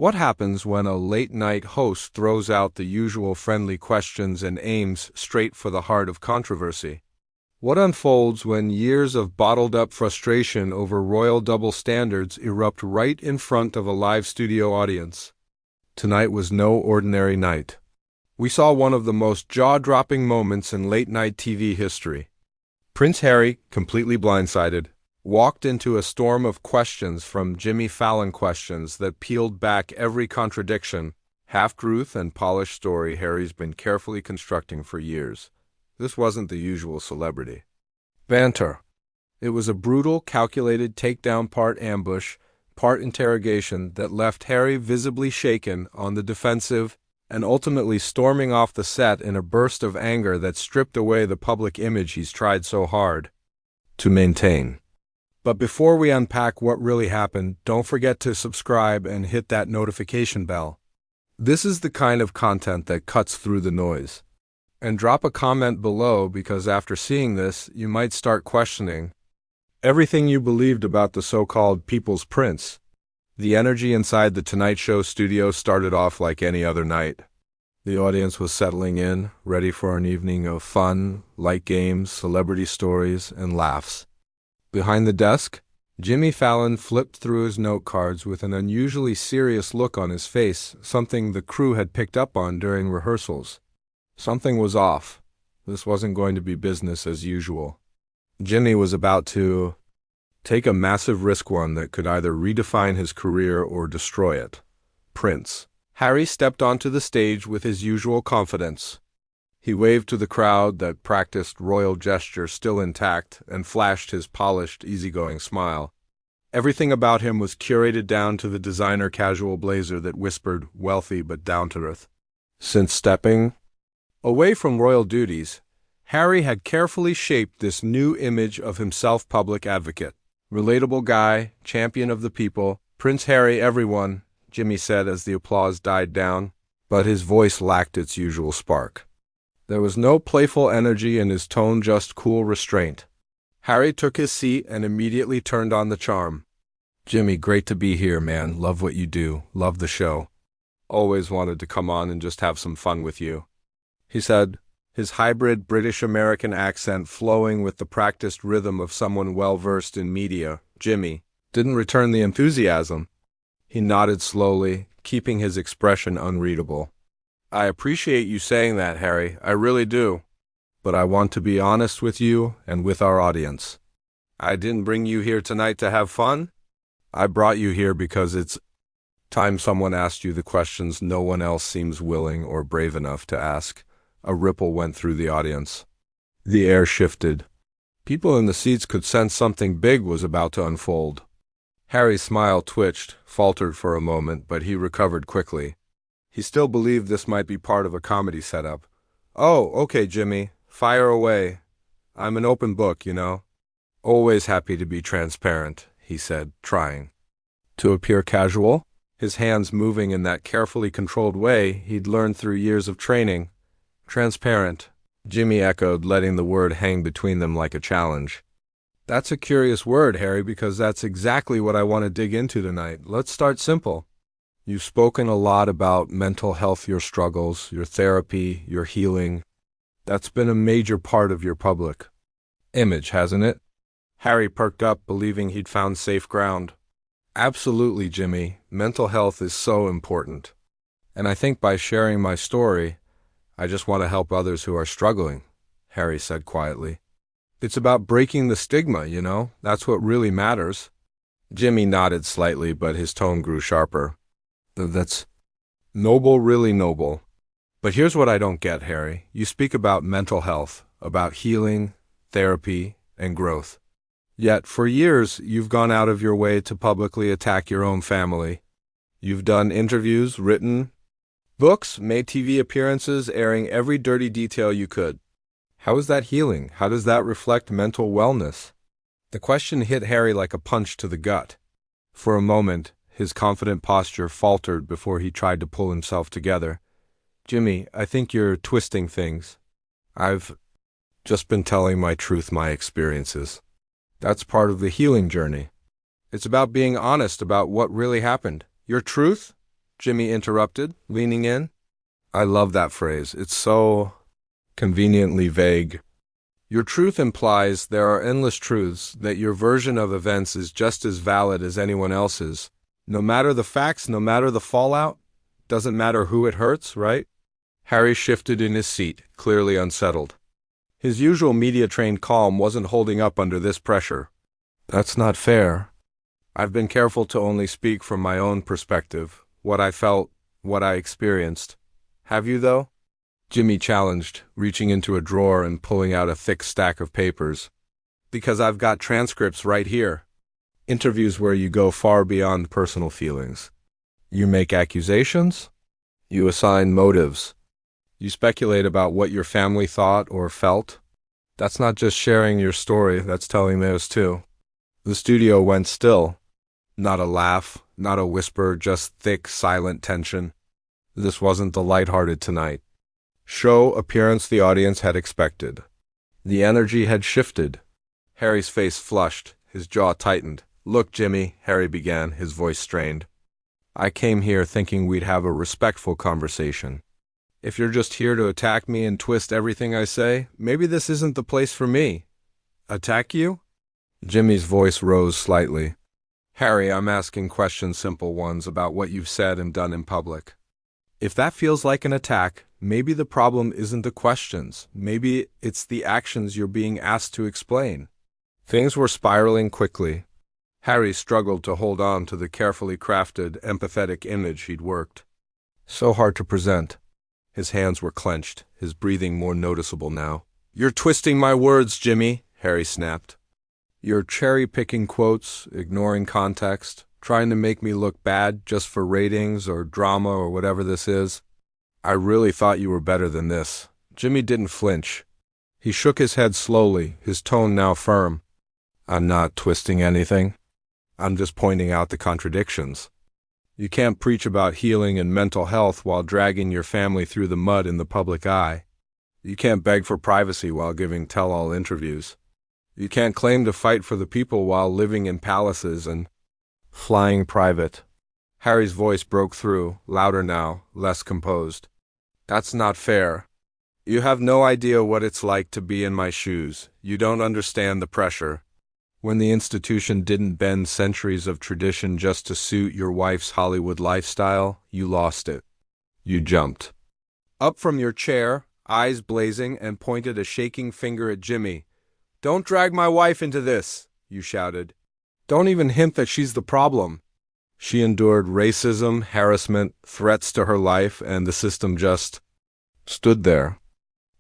What happens when a late-night host throws out the usual friendly questions and aims straight for the heart of controversy? What unfolds when years of bottled-up frustration over royal double standards erupt right in front of a live studio audience? Tonight was no ordinary night. We saw one of the most jaw-dropping moments in late-night TV history. Prince Harry, completely blindsided, walked into a storm of questions from Jimmy Fallon questions that peeled back every contradiction, half-truth and polished story Harry's been carefully constructing for years. This wasn't the usual celebrity banter. It was a brutal, calculated takedown, part ambush, part interrogation that left Harry visibly shaken, on the defensive, and ultimately storming off the set in a burst of anger that stripped away the public image he's tried so hard to maintain. But before we unpack what really happened, don't forget to subscribe and hit that notification bell. This is the kind of content that cuts through the noise. And drop a comment below, because after seeing this, you might start questioning everything you believed about the so-called People's Prince. The energy inside the Tonight Show studio started off like any other night. The audience was settling in, ready for an evening of fun, light games, celebrity stories, and laughs. Behind the desk, Jimmy Fallon flipped through his note cards with an unusually serious look on his face, something the crew had picked up on during rehearsals. Something was off. This wasn't going to be business as usual. Jimmy was about to take a massive risk, one that could either redefine his career or destroy it. Prince. Harry stepped onto the stage with his usual confidence. He waved to the crowd, that practiced royal gesture still intact, and flashed his polished, easygoing smile. Everything about him was curated down to the designer casual blazer that whispered, wealthy but down to earth. Since stepping away from royal duties, Harry had carefully shaped this new image of himself: public advocate, relatable guy, champion of the people. Prince Harry, everyone, Jimmy said as the applause died down, but his voice lacked its usual spark. There was no playful energy in his tone, just cool restraint. Harry took his seat and immediately turned on the charm. Jimmy, great to be here, man. Love what you do. Love the show. Always wanted to come on and just have some fun with you, he said, his hybrid British-American accent flowing with the practiced rhythm of someone well-versed in media. Jimmy didn't return the enthusiasm. He nodded slowly, keeping his expression unreadable. I appreciate you saying that, Harry. I really do. But I want to be honest with you and with our audience. I didn't bring you here tonight to have fun. I brought you here because it's time someone asked you the questions no one else seems willing or brave enough to ask. A ripple went through the audience. The air shifted. People in the seats could sense something big was about to unfold. Harry's smile twitched, faltered for a moment, but he recovered quickly. He still believed this might be part of a comedy setup. Oh, okay, Jimmy. Fire away. I'm an open book, you know. Always happy to be transparent, he said, trying to appear casual, his hands moving in that carefully controlled way he'd learned through years of training. Transparent, Jimmy echoed, letting the word hang between them like a challenge. That's a curious word, Harry, because that's exactly what I want to dig into tonight. Let's start simple. You've spoken a lot about mental health, your struggles, your therapy, your healing. That's been a major part of your public image, hasn't it? Harry perked up, believing he'd found safe ground. Absolutely, Jimmy. Mental health is so important. And I think by sharing my story, I just want to help others who are struggling, Harry said quietly. It's about breaking the stigma, you know? That's what really matters. Jimmy nodded slightly, but his tone grew sharper. That's noble, really noble. But here's what I don't get, Harry. You speak about mental health, about healing, therapy, and growth. Yet, for years, you've gone out of your way to publicly attack your own family. You've done interviews, written books, made TV appearances, airing every dirty detail you could. How is that healing? How does that reflect mental wellness? The question hit Harry like a punch to the gut. For a moment, his confident posture faltered before he tried to pull himself together. Jimmy, I think you're twisting things. I've just been telling my truth, my experiences. That's part of the healing journey. It's about being honest about what really happened. Your truth? Jimmy interrupted, leaning in. I love that phrase. It's so conveniently vague. Your truth implies there are endless truths, that your version of events is just as valid as anyone else's. No matter the facts, no matter the fallout, doesn't matter who it hurts, right? Harry shifted in his seat, clearly unsettled. His usual media-trained calm wasn't holding up under this pressure. That's not fair. I've been careful to only speak from my own perspective, what I felt, what I experienced. Have you, though? Jimmy challenged, reaching into a drawer and pulling out a thick stack of papers. Because I've got transcripts right here. Interviews where you go far beyond personal feelings. You make accusations. You assign motives. You speculate about what your family thought or felt. That's not just sharing your story, that's telling theirs too. The studio went still. Not a laugh, not a whisper, just thick, silent tension. This wasn't the lighthearted tonight. Show appearance the audience had expected. The energy had shifted. Harry's face flushed, his jaw tightened. Look, Jimmy, Harry began, his voice strained. I came here thinking we'd have a respectful conversation. If you're just here to attack me and twist everything I say, maybe this isn't the place for me. Attack you? Jimmy's voice rose slightly. Harry, I'm asking questions, simple ones, about what you've said and done in public. If that feels like an attack, maybe the problem isn't the questions. Maybe it's the actions you're being asked to explain. Things were spiraling quickly. Harry struggled to hold on to the carefully crafted, empathetic image he'd worked. So hard to present. His hands were clenched, his breathing more noticeable now. You're twisting my words, Jimmy, Harry snapped. You're cherry-picking quotes, ignoring context, trying to make me look bad just for ratings or drama or whatever this is. I really thought you were better than this. Jimmy didn't flinch. He shook his head slowly, his tone now firm. I'm not twisting anything. I'm just pointing out the contradictions. You can't preach about healing and mental health while dragging your family through the mud in the public eye. You can't beg for privacy while giving tell-all interviews. You can't claim to fight for the people while living in palaces and flying private. Harry's voice broke through, louder now, less composed. That's not fair. You have no idea what it's like to be in my shoes. You don't understand the pressure. When the institution didn't bend centuries of tradition just to suit your wife's Hollywood lifestyle, you lost it. You jumped up from your chair, eyes blazing, and pointed a shaking finger at Jimmy. Don't drag my wife into this, you shouted. Don't even hint that she's the problem. She endured racism, harassment, threats to her life, and the system just stood there,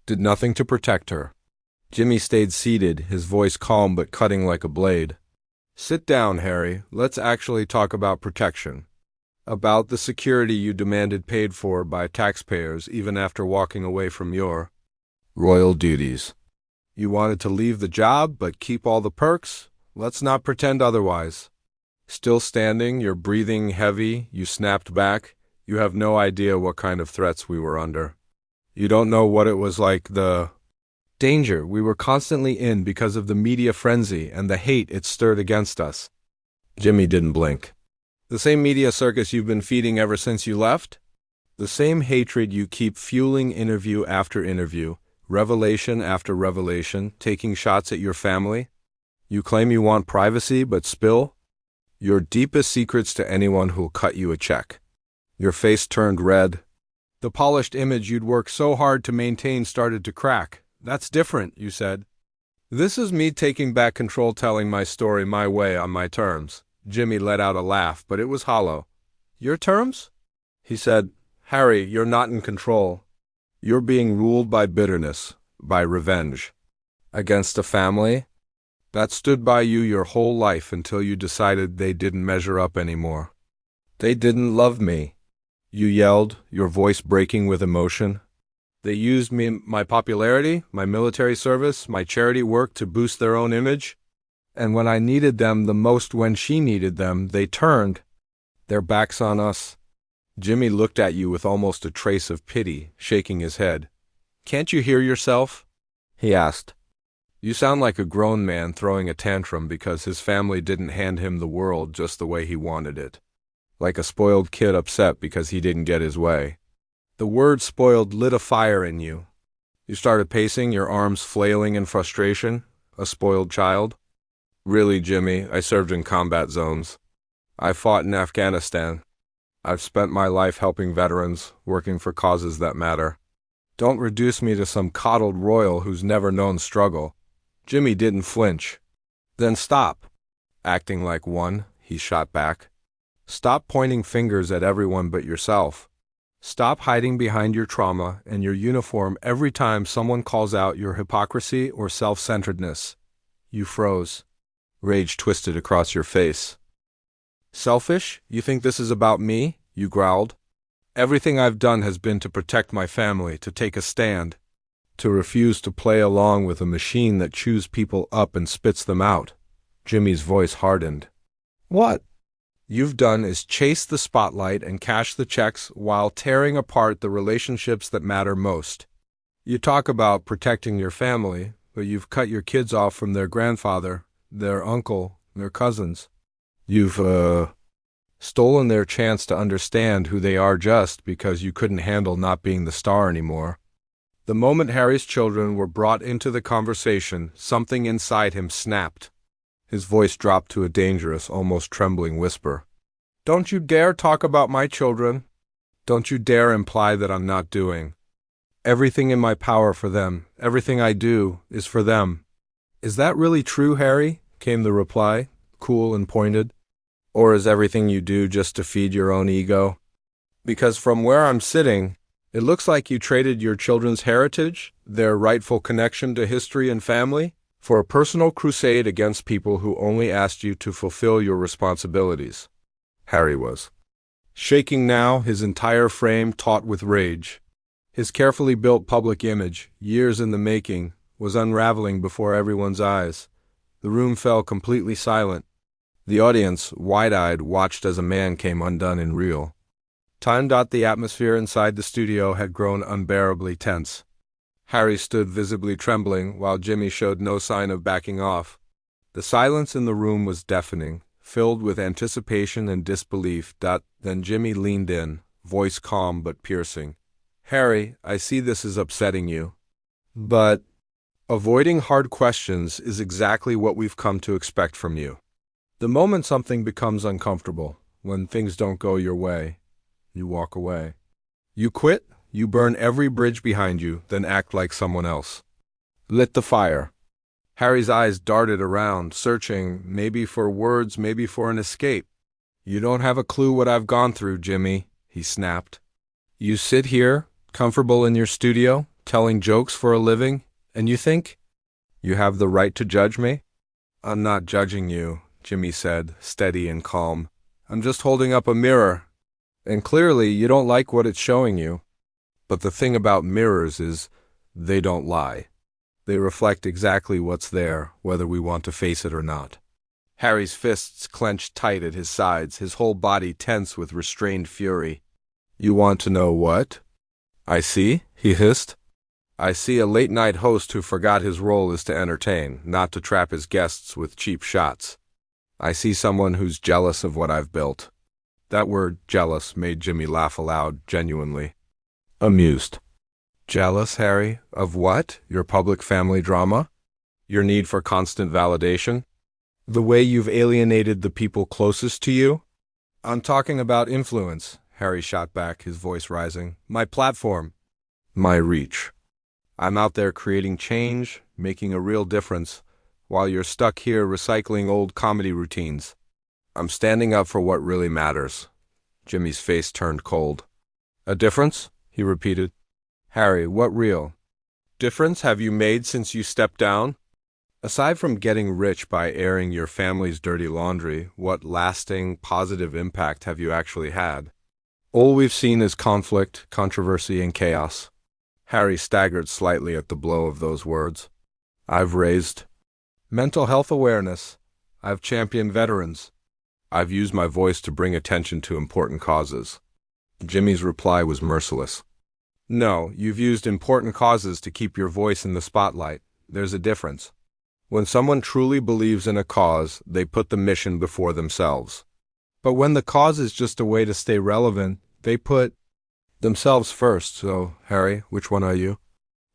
did nothing to protect her. Jimmy stayed seated, his voice calm but cutting like a blade. Sit down, Harry. Let's actually talk about protection. About the security you demanded paid for by taxpayers even after walking away from your royal duties. You wanted to leave the job but keep all the perks? Let's not pretend otherwise. Still standing, your breathing heavy, you snapped back. You have no idea what kind of threats we were under. You don't know what it was like, the danger we were constantly in because of the media frenzy and the hate it stirred against us. Jimmy didn't blink. The same media circus you've been feeding ever since you left? The same hatred you keep fueling interview after interview, revelation after revelation, taking shots at your family? You claim you want privacy, but spill your deepest secrets to anyone who'll cut you a check. Your face turned red. The polished image you'd worked so hard to maintain started to crack. That's different, you said. This is me taking back control, telling my story my way on my terms. Jimmy let out a laugh, but it was hollow. Your terms? He said, Harry, you're not in control. You're being ruled by bitterness, by revenge. Against a family that stood by you your whole life until you decided they didn't measure up anymore. They didn't love me. You yelled, your voice breaking with emotion. They used me, my popularity, my military service, my charity work to boost their own image. And when I needed them the most, when she needed them, they turned their backs on us. Jimmy looked at you with almost a trace of pity, shaking his head. Can't you hear yourself? He asked. You sound like a grown man throwing a tantrum because his family didn't hand him the world just the way he wanted it. like a spoiled kid upset because he didn't get his way. The word spoiled lit a fire in you. You started pacing, your arms flailing in frustration. A spoiled child? Really, Jimmy, I served in combat zones. I fought in Afghanistan. I've spent my life helping veterans, working for causes that matter. Don't reduce me to some coddled royal who's never known struggle. Jimmy didn't flinch. Then stop. Acting like one, he shot back. Stop pointing fingers at everyone but yourself. Stop hiding behind your trauma and your uniform every time someone calls out your hypocrisy or self-centeredness. You froze. Rage twisted across your face. Selfish? You think this is about me? You growled. Everything I've done has been to protect my family, to take a stand, to refuse to play along with a machine that chews people up and spits them out. Jimmy's voice hardened. What you've done is chase the spotlight and cash the checks while tearing apart the relationships that matter most. You talk about protecting your family, but you've cut your kids off from their grandfather, their uncle, their cousins. You've, stolen their chance to understand who they are just because you couldn't handle not being the star anymore. The moment Harry's children were brought into the conversation, something inside him snapped. His voice dropped to a dangerous, almost trembling whisper. Don't you dare talk about my children. Don't you dare imply that I'm not doing everything in my power for them. Everything I do is for them. Is that really true, Harry? Came the reply, cool and pointed. Or is everything you do just to feed your own ego? Because from where I'm sitting, it looks like you traded your children's heritage, their rightful connection to history and family, for a personal crusade against people who only asked you to fulfill your responsibilities. Harry was shaking now, his entire frame taut with rage. His carefully built public image, years in the making, was unraveling before everyone's eyes. The room fell completely silent. The audience, wide-eyed, watched as a man came undone in real time. The atmosphere inside the studio had grown unbearably tense. Harry stood visibly trembling, while Jimmy showed no sign of backing off. The silence in the room was deafening, filled with anticipation and disbelief. Then Jimmy leaned in, voice calm but piercing. Harry, I see this is upsetting you. But avoiding hard questions is exactly what we've come to expect from you. The moment something becomes uncomfortable, when things don't go your way, you walk away. You quit, you burn every bridge behind you, then act like someone else. Lit the fire. Harry's eyes darted around, searching, maybe for words, maybe for an escape. You don't have a clue what I've gone through, Jimmy, he snapped. You sit here, comfortable in your studio, telling jokes for a living, and you think you have the right to judge me? I'm not judging you, Jimmy said, steady and calm. I'm just holding up a mirror. And clearly you don't like what it's showing you. But the thing about mirrors is they don't lie. They reflect exactly what's there, whether we want to face it or not. Harry's fists clenched tight at his sides, his whole body tense with restrained fury. You want to know what I see? He hissed. I see a late-night host who forgot his role is to entertain, not to trap his guests with cheap shots. I see someone who's jealous of what I've built. That word, jealous, made Jimmy laugh aloud, genuinely amused. Jealous, Harry? Of what? Your public family drama? Your need for constant validation? The way you've alienated the people closest to you? I'm talking about influence, Harry shot back, his voice rising. My platform. My reach. I'm out there creating change, making a real difference, while you're stuck here recycling old comedy routines. I'm standing up for what really matters. Jimmy's face turned cold. A difference? He repeated. Harry, what real difference have you made since you stepped down? Aside from getting rich by airing your family's dirty laundry, what lasting, positive impact have you actually had? All we've seen is conflict, controversy, and chaos. Harry staggered slightly at the blow of those words. I've raised mental health awareness. I've championed veterans. I've used my voice to bring attention to important causes. Jimmy's reply was merciless. No, you've used important causes to keep your voice in the spotlight. There's a difference. When someone truly believes in a cause, they put the mission before themselves. But when the cause is just a way to stay relevant, they put themselves first. So, Harry, which one are you?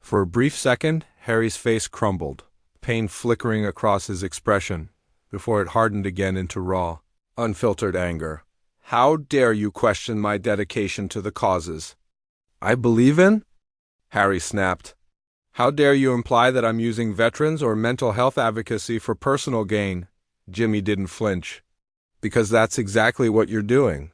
For a brief second, Harry's face crumbled, pain flickering across his expression, before it hardened again into raw, unfiltered anger. How dare you question my dedication to the causes I believe in? Harry snapped. How dare you imply that I'm using veterans or mental health advocacy for personal gain? Jimmy didn't flinch. Because that's exactly what you're doing.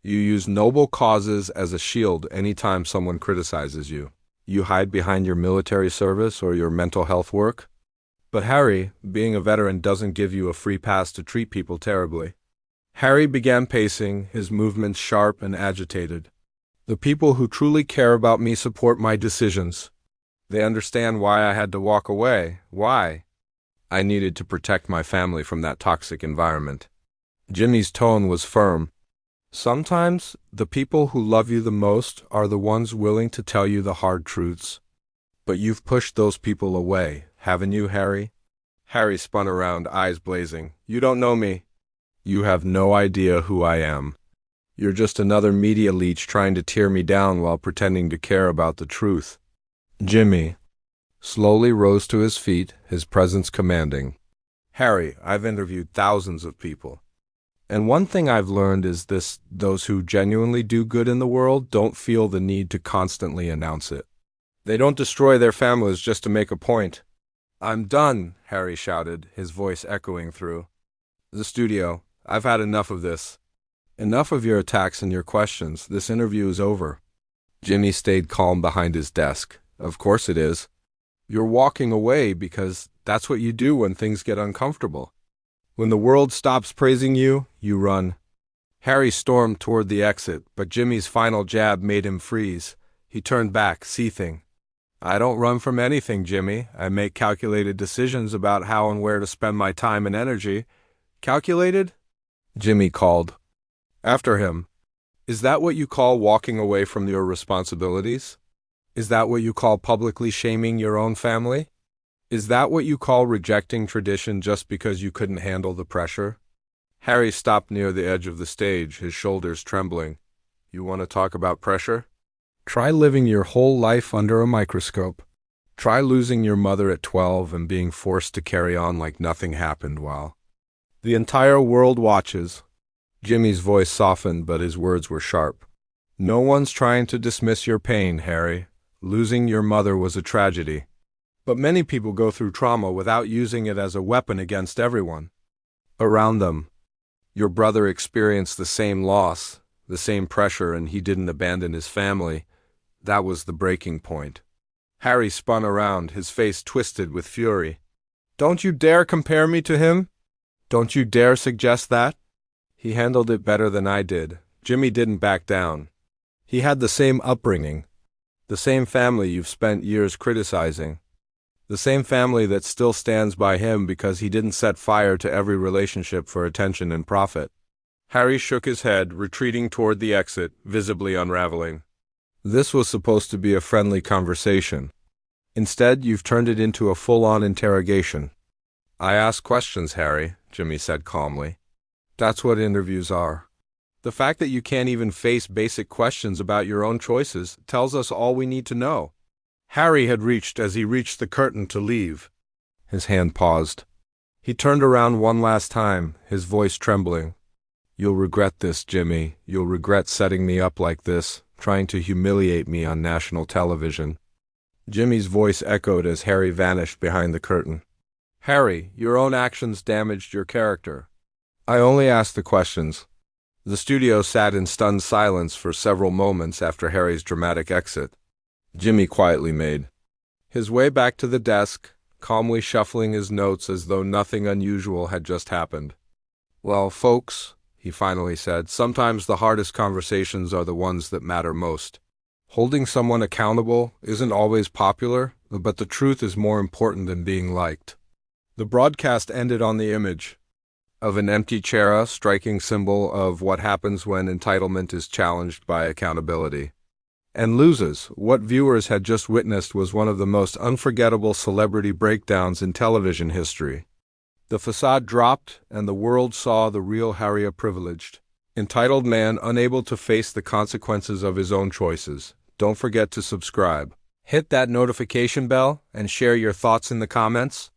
You use noble causes as a shield anytime someone criticizes you. You hide behind your military service or your mental health work. But Harry, being a veteran doesn't give you a free pass to treat people terribly. Harry began pacing, his movements sharp and agitated. The people who truly care about me support my decisions. They understand why I had to walk away. Why? I needed to protect my family from that toxic environment. Jimmy's tone was firm. Sometimes, the people who love you the most are the ones willing to tell you the hard truths. But you've pushed those people away, haven't you, Harry? Harry spun around, eyes blazing. You don't know me. You have no idea who I am. You're just another media leech trying to tear me down while pretending to care about the truth. Jimmy slowly rose to his feet, his presence commanding. Harry, I've interviewed thousands of people. And one thing I've learned is this: those who genuinely do good in the world don't feel the need to constantly announce it. They don't destroy their families just to make a point. I'm done, Harry shouted, his voice echoing through the studio. I've had enough of this. Enough of your attacks and your questions. This interview is over. Jimmy stayed calm behind his desk. Of course it is. You're walking away because that's what you do when things get uncomfortable. When the world stops praising you, you run. Harry stormed toward the exit, but Jimmy's final jab made him freeze. He turned back, seething. I don't run from anything, Jimmy. I make calculated decisions about how and where to spend my time and energy. Calculated? Jimmy called. After him. Is that what you call walking away from your responsibilities? Is that what you call publicly shaming your own family? Is that what you call rejecting tradition just because you couldn't handle the pressure? Harry stopped near the edge of the stage, his shoulders trembling. You want to talk about pressure? Try living your whole life under a microscope. Try losing your mother at 12 and being forced to carry on like nothing happened while the entire world watches. Jimmy's voice softened, but his words were sharp. No one's trying to dismiss your pain, Harry. Losing your mother was a tragedy. But many people go through trauma without using it as a weapon against everyone around them. Your brother experienced the same loss, the same pressure, and he didn't abandon his family. That was the breaking point. Harry spun around, his face twisted with fury. Don't you dare compare me to him? Don't you dare suggest that? He handled it better than I did. Jimmy didn't back down. He had the same upbringing, the same family you've spent years criticizing, the same family that still stands by him because he didn't set fire to every relationship for attention and profit. Harry shook his head, retreating toward the exit, visibly unraveling. This was supposed to be a friendly conversation. Instead, you've turned it into a full-on interrogation. I ask questions, Harry, Jimmy said calmly. That's what interviews are. The fact that you can't even face basic questions about your own choices tells us all we need to know. Harry had reached as he reached the curtain to leave. His hand paused. He turned around one last time, his voice trembling. You'll regret this, Jimmy. You'll regret setting me up like this, trying to humiliate me on national television. Jimmy's voice echoed as Harry vanished behind the curtain. Harry, your own actions damaged your character. I only asked the questions. The studio sat in stunned silence for several moments after Harry's dramatic exit. Jimmy quietly made his way back to the desk, calmly shuffling his notes as though nothing unusual had just happened. Well, folks, he finally said, sometimes the hardest conversations are the ones that matter most. Holding someone accountable isn't always popular, but the truth is more important than being liked. The broadcast ended on the image of an empty chair, a striking symbol of what happens when entitlement is challenged by accountability. And loses. What viewers had just witnessed was one of the most unforgettable celebrity breakdowns in television history. The facade dropped, and the world saw the real Harry, a privileged Entitled man unable to face the consequences of his own choices. Don't forget to subscribe. Hit that notification bell and share your thoughts in the comments.